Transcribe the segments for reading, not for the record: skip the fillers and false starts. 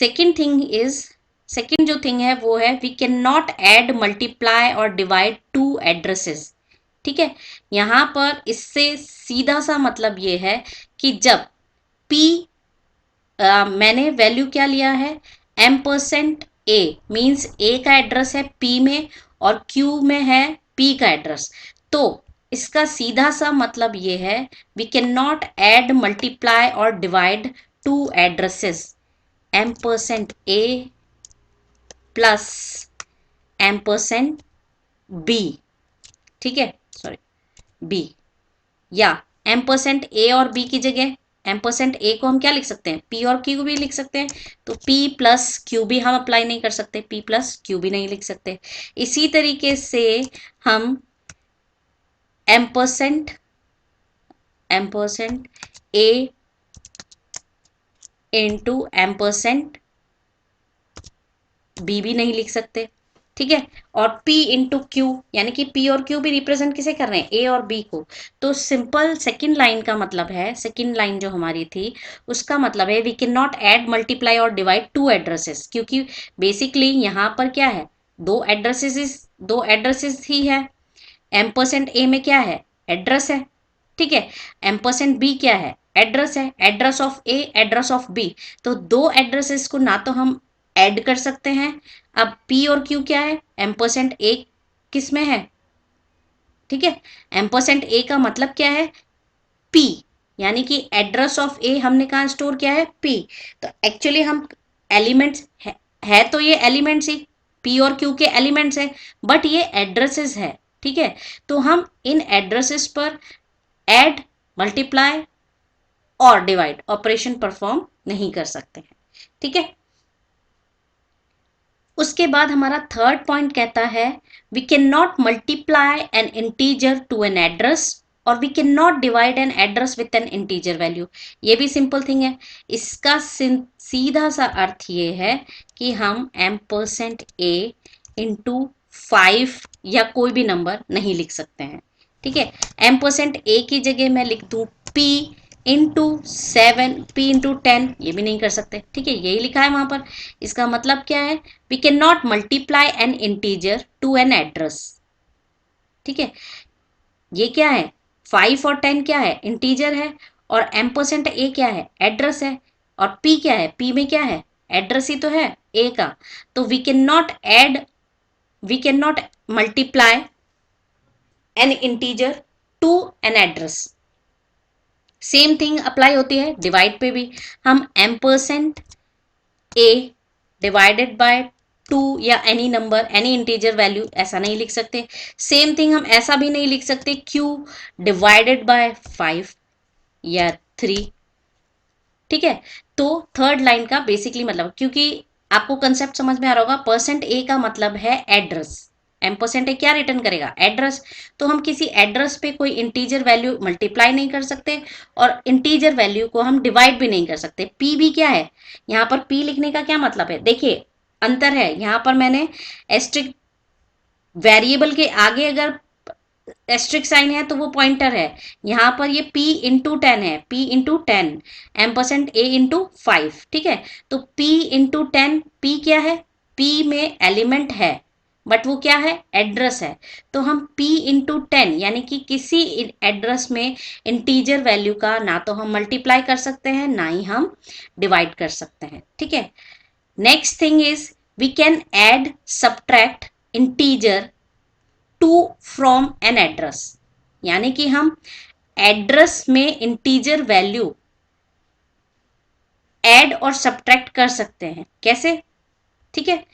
Second जो thing है वो है we can not add multiply और डिवाइड टू एड्रेसेस। ठीक है, यहां पर इससे सीधा सा मतलब ये है कि जब p मैंने वैल्यू क्या लिया है m% a मीन्स a का एड्रेस है p में और q में है p का एड्रेस, तो इसका सीधा सा मतलब ये है we can not add multiply और divide two addresses m%a plus m%b, ठीक है, सॉरी b, या m%a और b की जगह m%a को हम क्या लिख सकते हैं p और q भी लिख सकते हैं, तो p प्लस q भी हम अप्लाई नहीं कर सकते, p प्लस q भी नहीं लिख सकते। इसी तरीके से हम m%a इंटू m%b भी नहीं लिख सकते, ठीक है, और P इंटू क्यू, यानी कि P और Q भी रिप्रेजेंट किसे कर रहे हैं A और B को। तो सिंपल सेकंड लाइन का मतलब है, सेकंड लाइन जो हमारी थी उसका मतलब है we can not add multiply और डिवाइड टू एड्रेसेस, क्योंकि बेसिकली यहाँ पर क्या है दो एड्रेसेस ही है। m%a में क्या है एड्रेस है, ठीक है, m%b क्या है एड्रेस है, address of A address of B, तो दो एड्रेसेस को ना तो हम ऐड कर सकते हैं। अब p और q क्या है m%a किस में है, ठीक है, m%a का मतलब क्या है p, यानी कि एड्रेस ऑफ ए हमने कहा स्टोर किया है p, तो एक्चुअली हम एलिमेंट्स है तो ये एलिमेंट्स ही p और q के एलिमेंट्स है, बट ये एड्रेसेस है, ठीक है, तो हम इन एड्रेसेस पर ऐड मल्टीप्लाई और डिवाइड ऑपरेशन परफॉर्म नहीं कर सकते हैं, ठीक है। उसके बाद हमारा थर्ड पॉइंट कहता है we can not multiply an integer to an address और we can not divide an address with an integer value. ये भी सिंपल थिंग है, इसका सीधा सा अर्थ ये है कि हम m%a इंटू 5 या कोई भी नंबर नहीं लिख सकते हैं, ठीक है, m%a की जगह मैं लिख दूं p इंटू 7, p इंटू 10, ये भी नहीं कर सकते, ठीक है, यही लिखा है वहां पर। इसका मतलब क्या है we can not multiply an integer to an address, ठीक है, ये क्या है 5 और 10 क्या है इंटीजर है, और m%a क्या है एड्रेस है, और p क्या है p में क्या है एड्रेस ही तो है a का, तो we can not multiply an integer to an address. Same thing apply होती है डिवाइड पे भी, हम m%a डिवाइडेड बाय 2 या any number any integer value ऐसा नहीं लिख सकते। सेम थिंग हम ऐसा भी नहीं लिख सकते q डिवाइडेड बाय 5 या 3, ठीक है। तो थर्ड लाइन का बेसिकली मतलब, क्योंकि आपको कंसेप्ट समझ में आ रहा होगा, %a का मतलब है एड्रेस, m%a क्या रिटर्न करेगा एड्रेस, तो हम किसी एड्रेस पे कोई इंटीजर वैल्यू मल्टीप्लाई नहीं कर सकते और इंटीजर वैल्यू को हम डिवाइड भी नहीं कर सकते। p भी क्या है, यहाँ पर p लिखने का क्या मतलब है, देखिए अंतर है, यहाँ पर मैंने एस्ट्रिक वेरिएबल के आगे अगर एस्ट्रिक साइन है तो वो पॉइंटर है, यहाँ पर ये p इंटू 10 है, p इंटू 10 m%a इंटू 5, ठीक है, तो p इंटू 10, p क्या है p में एलिमेंट है बट वो क्या है एड्रेस है, तो हम p इंटू 10 यानी कि किसी एड्रेस में इंटीजर वैल्यू का ना तो हम मल्टीप्लाई कर सकते हैं ना ही हम डिवाइड कर सकते हैं, ठीक है। Next thing is we can add subtract integer to from an address, यानी कि हम एड्रेस में इंटीजर वैल्यू ऐड और सब्ट्रैक्ट कर सकते हैं, कैसे, ठीक है,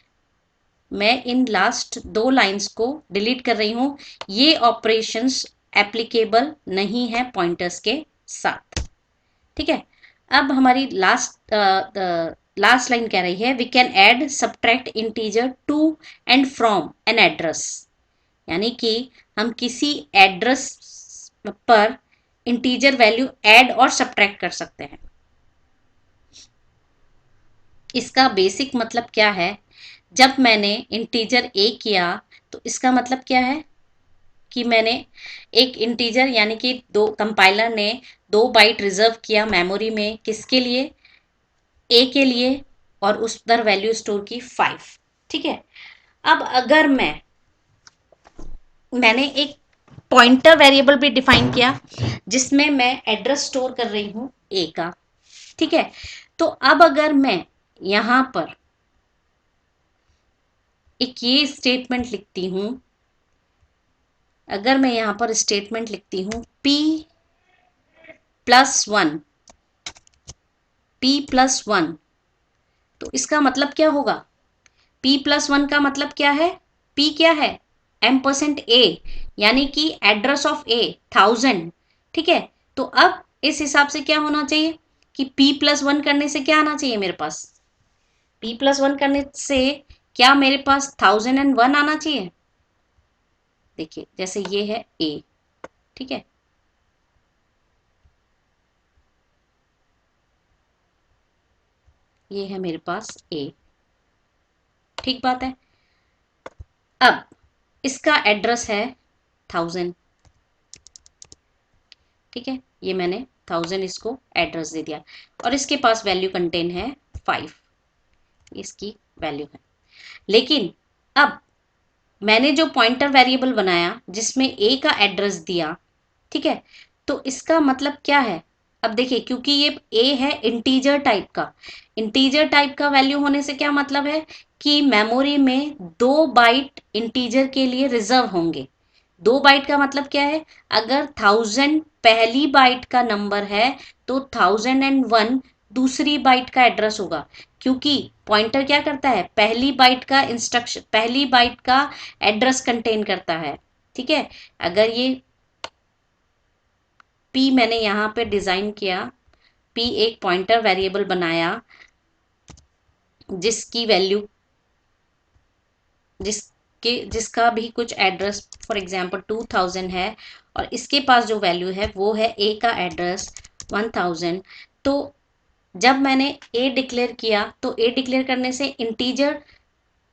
मैं इन लास्ट दो लाइंस को डिलीट कर रही हूं, ये ऑपरेशंस एप्लीकेबल नहीं है पॉइंटर्स के साथ, ठीक है। अब हमारी लास्ट लाइन कह रही है we can add subtract integer to and from an address, यानी कि हम किसी एड्रेस पर इंटीजर वैल्यू ऐड और सब्ट्रैक्ट कर सकते हैं। इसका बेसिक मतलब क्या है, जब मैंने इंटीजर a किया तो इसका मतलब क्या है कि मैंने एक इंटीजर यानी कि दो कंपाइलर ने 2 बाइट रिजर्व किया मेमोरी में, किसके लिए a के लिए, और उस पर वैल्यू स्टोर की 5। ठीक है, अब अगर मैंने एक पॉइंटर वेरिएबल भी डिफाइन किया जिसमें मैं एड्रेस स्टोर कर रही हूं ए का। ठीक है, तो अब अगर मैं यहां पर एक ये स्टेटमेंट लिखती हूं, अगर मैं यहां पर स्टेटमेंट लिखती हूं p+1, p+1, तो इसका मतलब क्या होगा? p+1 का मतलब क्या है? p क्या है? m%a, यानी कि एड्रेस ऑफ a 1000। ठीक है, तो अब इस हिसाब से क्या होना चाहिए कि p+1 करने से क्या आना चाहिए मेरे पास? p+1 करने से क्या मेरे पास 1001 आना चाहिए? देखिए, जैसे ये है a। ठीक है, ये है मेरे पास a। ठीक बात है। अब इसका एड्रेस है 1000। ठीक है, ये मैंने 1000 इसको एड्रेस दे दिया और इसके पास वैल्यू कंटेन है 5, इसकी वैल्यू है। लेकिन अब मैंने जो पॉइंटर वेरिएबल बनाया जिसमें a का एड्रेस दिया, ठीक है, तो इसका मतलब क्या है? अब देखिए, क्योंकि ये a है इंटीजर टाइप का, इंटीजर टाइप का वैल्यू होने से क्या मतलब है कि मेमोरी में 2 बाइट इंटीजर के लिए रिजर्व होंगे। 2 बाइट का मतलब क्या है? अगर 1000 पहली बाइट का नंबर है तो 1001 दूसरी बाइट का एड्रेस होगा, क्योंकि पॉइंटर क्या करता है? पहली बाइट का इंस्ट्रक्शन, पहली बाइट का एड्रेस कंटेन करता है। ठीक है, अगर ये p मैंने यहाँ पे डिजाइन किया, p एक पॉइंटर वेरिएबल बनाया जिसकी वैल्यू, जिसका भी कुछ एड्रेस फॉर एग्जांपल 2000 है और इसके पास जो वैल्यू है वो है a का एड्रेस 1000। तो जब मैंने a डिक्लेयर किया तो a डिक्लेयर करने से इंटीजर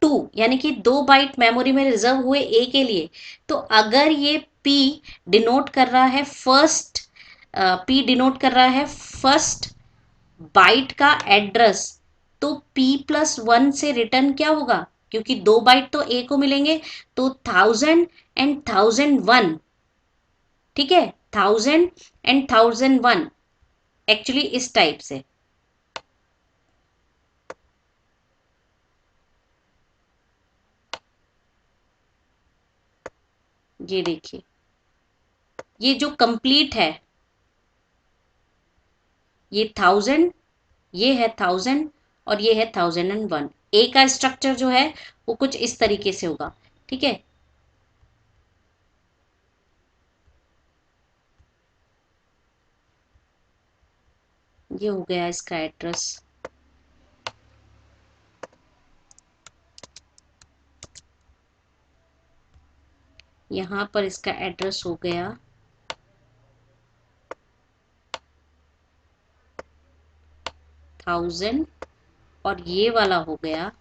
2 यानी कि 2 बाइट मेमोरी में रिजर्व हुए a के लिए। तो अगर ये p डिनोट कर रहा है फर्स्ट, बाइट का एड्रेस, तो p+1 से रिटर्न क्या होगा? क्योंकि 2 बाइट तो a को मिलेंगे, तो 1000 एंड 1001। ठीक है, 1000 एंड 1001 एक्चुअली इस टाइप से। ये देखिए, ये जो कंप्लीट है ये 1000, ये है 1000 और ये है 1001। ए का स्ट्रक्चर जो है वो कुछ इस तरीके से होगा। ठीक है, ये हो गया इसका एड्रेस। यहां पर इसका एड्रेस हो गया 1000 और ये वाला हो गया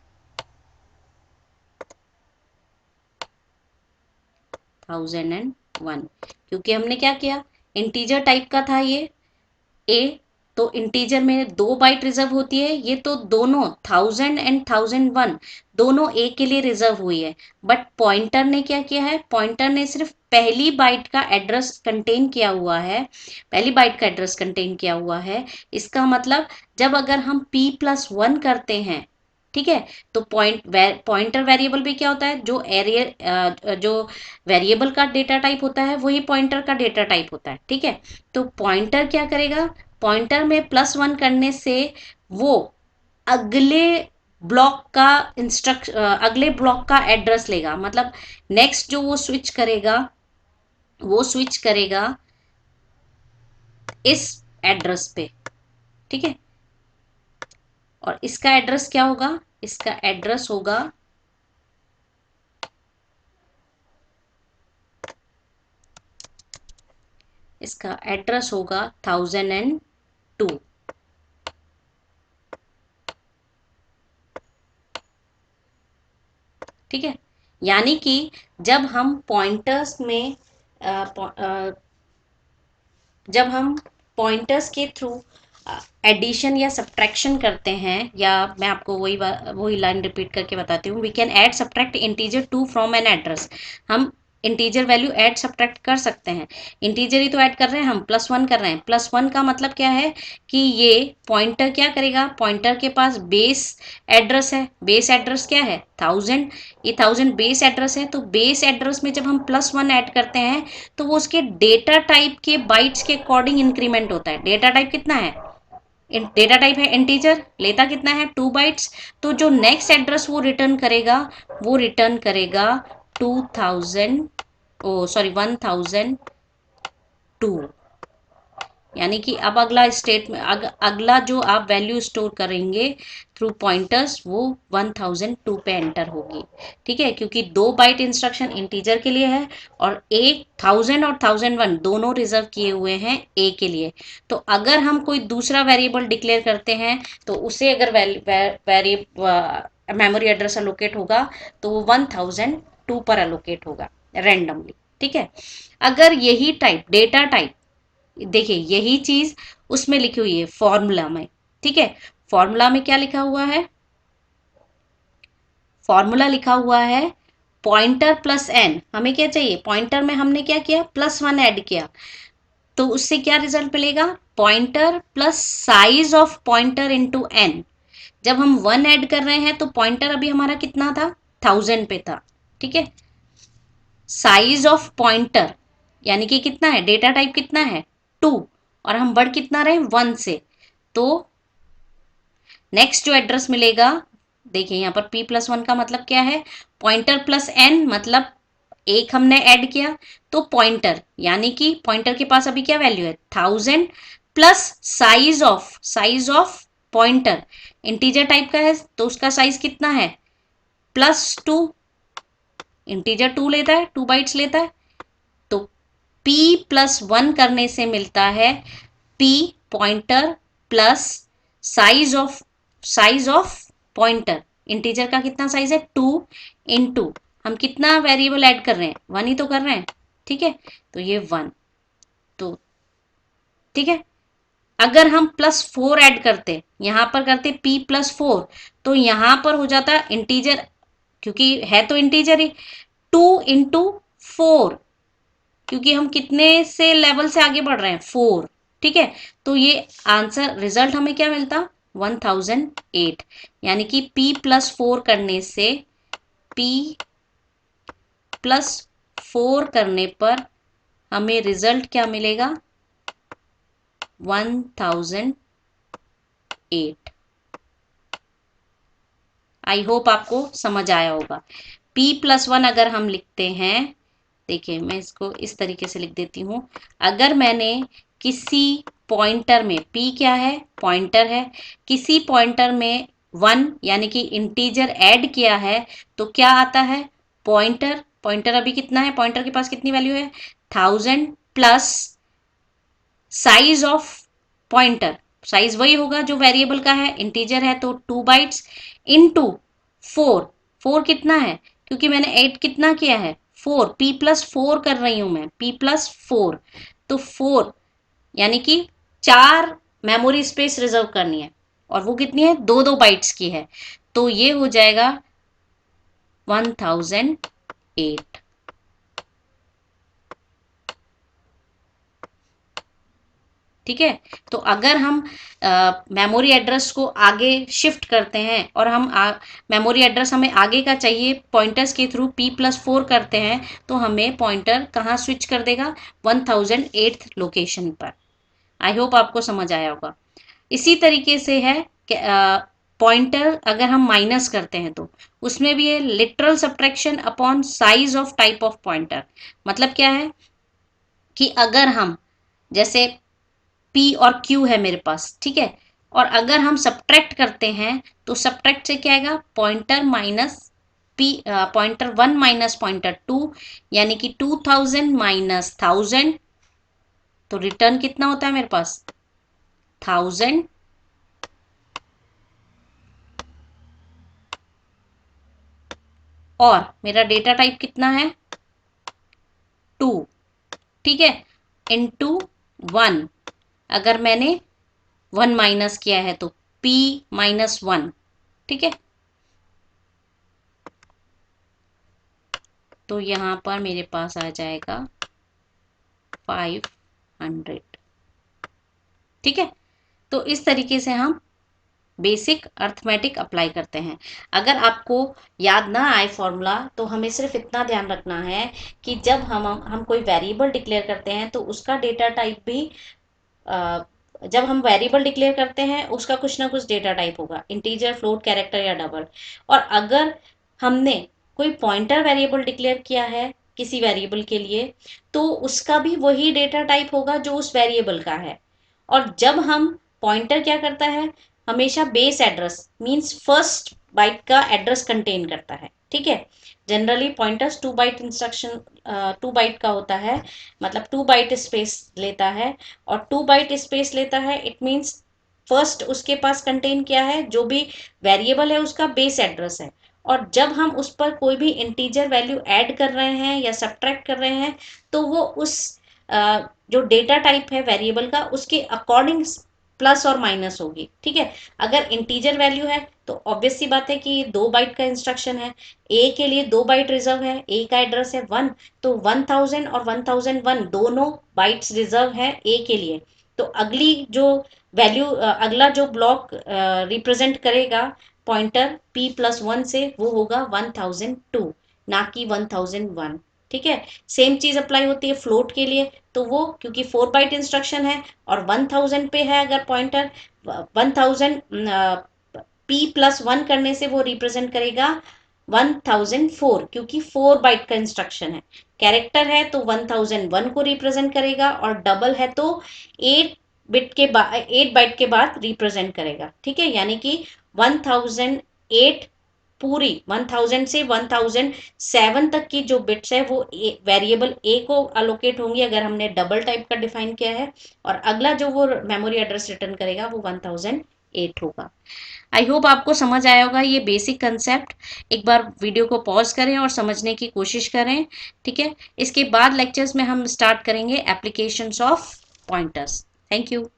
1001। क्योंकि हमने क्या किया, इंटीजर टाइप का था ये ए, तो इंटीजर में 2 बाइट रिजर्व होती है, ये तो दोनों 1000 एंड 1001 दोनों ए के लिए रिजर्व हुई है। बट पॉइंटर ने क्या किया है? पॉइंटर ने सिर्फ पहली बाइट का एड्रेस कंटेन किया हुआ है, पहली बाइट का एड्रेस कंटेन किया हुआ है। इसका मतलब जब अगर हम p+1 करते हैं, ठीक है, तो पॉइंटर वेरिएबल भी क्या होता है? जो वेरिएबल का डेटा टाइप होता है वही पॉइंटर का डेटा टाइप होता है। ठीक है, तो पॉइंटर क्या करेगा? पॉइंटर में +1 करने से वो अगले अगले ब्लॉक का एड्रेस लेगा। मतलब नेक्स्ट जो वो स्विच करेगा, वो स्विच करेगा इस एड्रेस पे। ठीक है, और इसका एड्रेस क्या होगा? इसका एड्रेस होगा, इसका एड्रेस होगा 1002। ठीक है, यानी कि जब हम पॉइंटर्स में जब हम पॉइंटर्स के थ्रू एडिशन या सब्ट्रैक्शन करते हैं, या मैं आपको वही लाइन रिपीट करके बताती हूँ, we can add subtract integer 2 from an address. हम इंटीजर वैल्यू ऐड सब्ट्रैक्ट कर सकते हैं। इंटीजर ही तो ऐड कर रहे हैं हम, +1 कर रहे हैं। +1 का मतलब क्या है कि ये पॉइंटर क्या करेगा, पॉइंटर के पास बेस एड्रेस है। बेस एड्रेस क्या है, 1000। ये 1000 बेस एड्रेस है, तो बेस एड्रेस में जब हम +1 ऐड करते हैं तो वो उसके डेटा टाइप के बाइट्स के अकॉर्डिंग इंक्रीमेंट होता है। डेटा टाइप कितना है, डेटा टाइप है इंटीजर, लेता कितना है 2 बाइट्स। तो जो नेक्स्ट एड्रेस वो रिटर्न करेगा, वो रिटर्न करेगा 2000, ओ सॉरी 1002। यानी कि अब अगला स्टेट में अगला जो आप वैल्यू स्टोर करेंगे थ्रू पॉइंटर्स, वो 1002 पे एंटर होगी। ठीक है, क्योंकि 2 बाइट इंस्ट्रक्शन इंटीजर के लिए है और 1000 और 1001 दोनों रिजर्व किए हुए हैं ए के लिए। तो अगर हम कोई दूसरा वेरिएबल डिक्लेयर करते हैं तो उसे अगर मेमोरी एड्रेस अलोकेट होगा तो वो 1002 पर अलोकेट होगा रैंडमली। ठीक है, अगर यही टाइप डेटा टाइप, देखिए यही चीज उसमें लिखी हुई है फॉर्मूला में। ठीक है, फॉर्मूला में क्या लिखा हुआ है, फॉर्मूला लिखा हुआ है पॉइंटर प्लस एन। हमें क्या चाहिए, पॉइंटर में हमने क्या किया, +1 ऐड किया, तो उससे क्या रिजल्ट मिलेगा, pointer plus size of pointer into n. जब हम 1 ऐड कर रहे हैं तो पॉइंटर अभी हमारा कितना था, 1000 पे था। ठीक है, साइज ऑफ पॉइंटर यानी कि कितना है, डेटा टाइप कितना है 2, और हम बढ़ कितना रहे 1 से। तो नेक्स्ट जो एड्रेस मिलेगा, देखिए यहाँ पर p+1 का मतलब क्या है, पॉइंटर प्लस एन, मतलब एक हमने ऐड किया तो पॉइंटर, यानी कि पॉइंटर के पास अभी क्या वैल्यू है 1000 plus size of pointer integer type का है तो उसका साइज कितना है +2। इंटीजर 2 लेता है, 2 बाइट्स लेता है, तो p+1 करने से मिलता है p pointer plus size of pointer. Integer का कितना साइज है 2 इंटू, हम कितना वेरिएबल ऐड कर रहे हैं, 1 ही तो कर रहे हैं। ठीक है, तो ये 1, तो ठीक है, अगर हम +4 ऐड करते, यहां पर करते p+4, तो यहां पर हो जाता इंटीजर, क्योंकि है तो इंटीजर ही, 2 इंटू 4, क्योंकि हम कितने से लेवल से आगे बढ़ रहे हैं 4। ठीक है, तो ये आंसर रिजल्ट हमें क्या मिलता 1008। यानी कि p+4 करने से, p+4 करने पर हमें रिजल्ट क्या मिलेगा 1008। आई होप आपको समझ आया होगा। p+1 अगर हम लिखते हैं, देखिए मैं इसको इस तरीके से लिख देती हूँ। अगर मैंने किसी पॉइंटर में, p क्या है, पॉइंटर है, किसी पॉइंटर में 1 यानी कि इंटीजर ऐड किया है तो क्या आता है, पॉइंटर, पॉइंटर अभी कितना है, पॉइंटर के पास कितनी वैल्यू है 1000 plus size of pointer, size वही होगा जो वेरिएबल का है, इंटीजर है तो 2 बाइट्स इनटू 4। 4 कितना है, क्योंकि मैंने ऐड कितना किया है 4, p+4 कर रही हूं मैं, p+4, तो 4 यानी कि 4 मेमोरी स्पेस रिजर्व करनी है, और वो कितनी है 2 बाइट्स की है, तो ये हो जाएगा 1008। ठीक है, तो अगर हम मेमोरी एड्रेस को आगे शिफ्ट करते हैं और हम मेमोरी एड्रेस हमें आगे का चाहिए, पॉइंटर्स के थ्रू p+4 करते हैं, तो हमें पॉइंटर कहाँ स्विच कर देगा 1008 लोकेशन पर। आई होप आपको समझ आया होगा। इसी तरीके से है कि पॉइंटर अगर हम माइनस करते हैं तो उसमें भी है literal subtraction upon size of type of pointer. मतलब क्या है कि अगर हम, जैसे P और Q है मेरे पास, ठीक है, और अगर हम सब्ट्रैक्ट करते हैं तो सब्ट्रैक्ट से क्या आएगा, pointer minus P, pointer 1 minus pointer 2, यानी कि 2000 माइनस 1000, तो रिटर्न कितना होता है मेरे पास 1000, और मेरा डेटा टाइप कितना है 2। ठीक है, इनटू 1, अगर मैंने 1 माइनस किया है तो p -1, ठीक है। तो यहां पर मेरे पास आ जाएगा 500, ठीक है। तो इस तरीके से हम बेसिक अर्थमेटिक अप्लाई करते हैं। अगर आपको याद ना आए फॉर्मूला तो हमें सिर्फ इतना ध्यान रखना है कि जब हम कोई वेरिएबल डिक्लेयर करते हैं तो उसका डेटा टाइप भी जब हम वेरिएबल डिक्लेयर करते हैं उसका कुछ ना कुछ डेटा टाइप होगा, इंटीजर, फ्लोट, कैरेक्टर या डबल। और अगर हमने कोई पॉइंटर वेरिएबल डिक्लेयर किया है किसी वेरिएबल के लिए तो उसका भी वही डेटा टाइप होगा जो उस वेरिएबल का है। और जब हम पॉइंटर क्या करता है, हमेशा base address means first byte का एड्रेस कंटेन करता है, ठीक है। Generally pointers 2 byte instruction 2 byte का होता है, मतलब 2 बाइट स्पेस लेता है। और 2 बाइट स्पेस लेता है इट मीन्स फर्स्ट उसके पास कंटेन किया है, जो भी वेरिएबल है उसका बेस एड्रेस है। और जब हम उस पर कोई भी इंटीजर वैल्यू ऐड कर रहे हैं या सब्ट्रैक्ट कर रहे हैं तो वो उस जो डेटा टाइप है वेरिएबल का उसके अकॉर्डिंग प्लस और माइनस होगी, ठीक है। अगर इंटीजर वैल्यू है तो ऑब्वियस सी बात है कि 2 बाइट का इंस्ट्रक्शन है, ए के लिए 2 बाइट रिजर्व है, ए का एड्रेस है 1, तो 1000 और 1001 दोनों बाइट्स रिजर्व है ए के लिए। तो अगली जो वैल्यू अगला जो ब्लॉक रिप्रेजेंट करेगा पॉइंटर p+1 से वो होगा 1002, ना कि 1001, ठीक है। सेम चीज अप्लाई होती है फ्लोट के लिए, तो वो क्योंकि 4 बाइट इंस्ट्रक्शन है और 1000 पे है अगर पॉइंटर 1000 p+1 करने से वो रिप्रेजेंट करेगा 1004 क्योंकि 4 बाइट का इंस्ट्रक्शन है। कैरेक्टर है तो 1001 को रिप्रेजेंट करेगा और डबल है तो 8 बिट के बाद 8 बाइट के बाद रिप्रेजेंट करेगा, ठीक है। यानी कि 1008 पूरी 1000 से 1007 तक की जो बिट्स है वो वेरिएबल ए को अलोकेट होंगी अगर हमने डबल टाइप का डिफाइन किया है। और अगला जो वो मेमोरी एड्रेस रिटर्न करेगा वो 1008 होगा। आई होप आपको समझ आया होगा ये बेसिक कंसेप्ट। एक बार वीडियो को पॉज करें और समझने की कोशिश करें, ठीक है। इसके बाद लेक्चर्स में हम स्टार्ट करेंगे applications of pointers. Thank you.